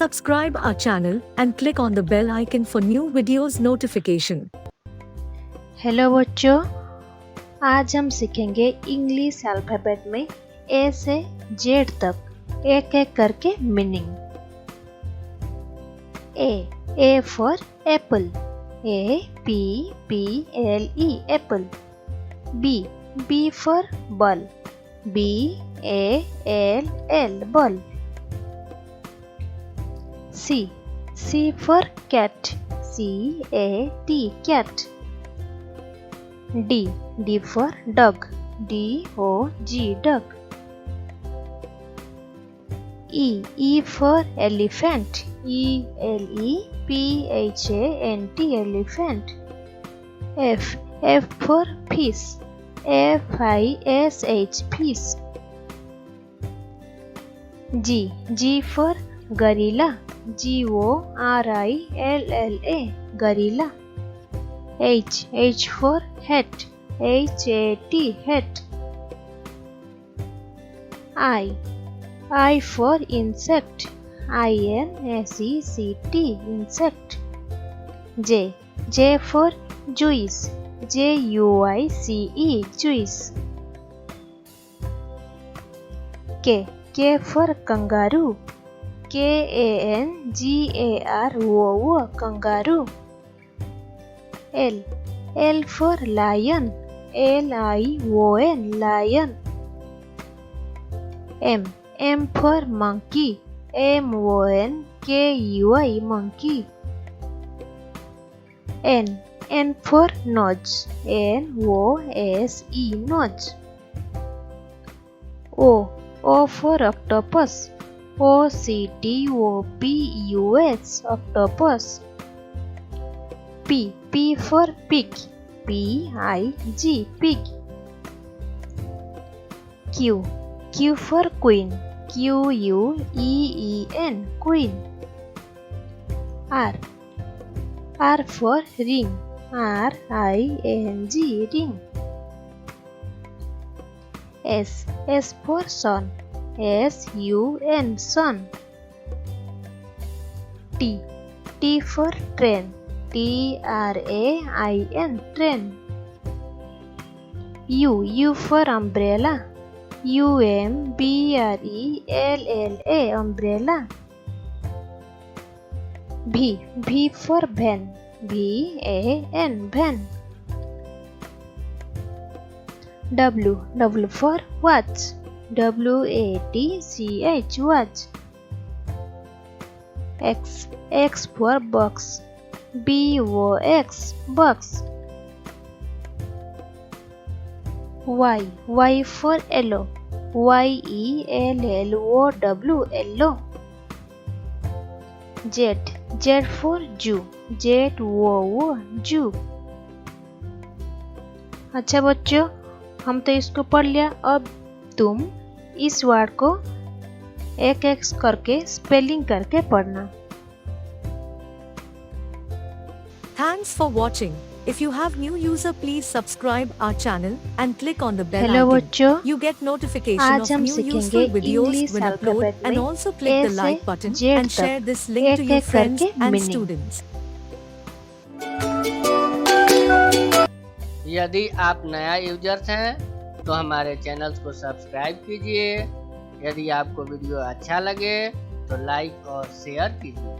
Subscribe our channel and click on the bell icon for new videos notification. Hello बच्चों, आज हम सीखेंगे English alphabet में ए से जेड तक एक एक करके meaning. A for apple, APPLE apple. B for ball, BALL ball. C for cat, CAT cat. D for dog, DOG dog. E for elephant, ELEPHANT elephant. F for fish, FISH fish. G for gorilla, GORILLA gorilla. H for hat, HAT hat. I for insect, INSECT insect. J for juice, JUICE juice. K for kangaroo, KANGAROO kangaroo. L for lion, LION lion. M for monkey, MONKEY monkey. N for nose, NOSE nose. O for octopus, OCTOPUS octopus. P for pig, PIG pig. Q for queen, QUEEN queen. R for ring, RING ring. S for sun, SUN sun. T for train, TRAIN train. U for umbrella, UMBRELLA umbrella. V for van, VAN van. W for watch, WATCH watch. X for box, BOX box. Y for yellow, YELLOW yellow. Z for zoo, ZOO zoo. अच्छा बच्चों, हम तो इसको पढ़ लिया। अब तुम इस वर्ड को एक एक करके स्पेलिंग करके पढ़ना। Thanks for watching. If you have new user, please subscribe our channel and click on the bell hello icon. बच्चों, You get notification आज of हम new सीखेंगे useful videos English when upload, alphabet and में also click A the से like button Z and share तक this link to एक your एक friends करके and मीनिंग। students. यदि आप नया यूजर्स हैं तो हमारे चैनल को सब्सक्राइब कीजिए। यदि आपको वीडियो अच्छा लगे तो लाइक और शेयर कीजिए।